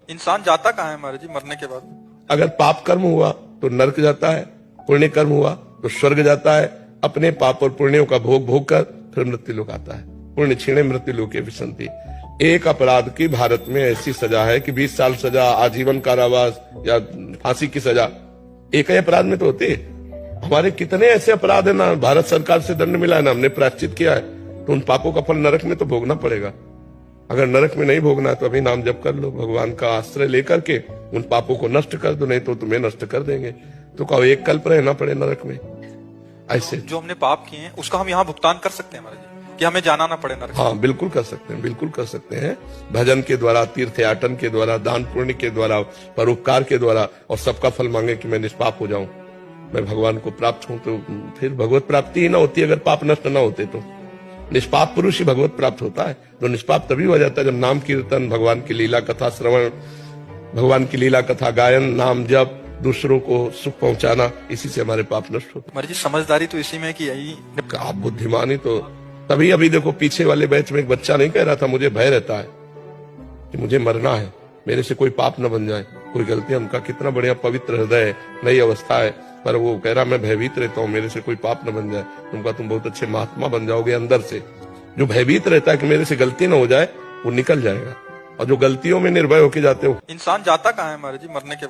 इंसान जाता कहाँ है महाराज जी मरने के बाद? अगर पाप कर्म हुआ तो नरक जाता है, पुण्य कर्म हुआ तो स्वर्ग जाता है। अपने पाप और पुण्यों का भोग भोग कर फिर मृत्यु लोक आता है। पुण्य क्षीणे मृत्यु लोके विसंति। एक अपराध की भारत में ऐसी सजा है कि 20 साल सजा, आजीवन कारावास या फांसी की सजा एक ही अपराध में तो होती है। हमारे कितने ऐसे अपराध है ना भारत सरकार से दंड मिला है ना हमने प्रायश्चित किया है, तो उन पापों का फल नरक में तो भोगना पड़ेगा। अगर नरक में नहीं भोगना है तो अभी नाम जप कर लो, भगवान का आश्रय लेकर के उन पापों को नष्ट कर दो, नहीं तो तुम्हें नष्ट कर देंगे। तो कहो एक कल्प रहना पड़े नरक में। ऐसे जो हमने पाप किए हैं उसका हम यहाँ भुगतान कर सकते हैं महाराज जी, कि हमें जाना ना पड़े नरक? हाँ बिल्कुल कर सकते हैं, बिल्कुल कर सकते हैं। भजन के द्वारा, तीर्थयाटन के द्वारा, दान पुण्य के द्वारा, परोपकार के द्वारा, और सबका फल मांगे कि मैं निष्पाप हो जाऊं, मैं भगवान को प्राप्त हूं, तो फिर भगवत प्राप्ति ही ना होती अगर पाप नष्ट ना होते तो। निष्पाप पुरुष ही भगवत प्राप्त होता है। तो निष्पाप तभी हो जाता है जब नाम कीर्तन, भगवान की लीला कथा श्रवण, भगवान की लीला कथा गायन, नाम जप, दूसरों को सुख पहुंचाना, इसी से हमारे पाप नष्ट होते। महाराज जी समझदारी तो इसी में कि यही आप बुद्धिमानी तो तभी। अभी देखो पीछे वाले बैच में एक बच्चा नहीं कह रहा था मुझे भय रहता है कि मुझे मरना है, मेरे से कोई पाप न बन जाए, कोई गलती। हमका कितना बढ़िया पवित्र हृदय है, नई अवस्था है, पर वो कह रहा मैं भयभीत रहता हूँ मेरे से कोई पाप न बन जाए। तुमका तुम बहुत अच्छे महात्मा बन जाओगे अंदर से। जो भयभीत रहता है कि मेरे से गलती न हो जाए वो निकल जाएगा, और जो गलतियों में निर्भय होके जाते हो। इंसान जाता कहाँ है महाराज जी मरने के बाद?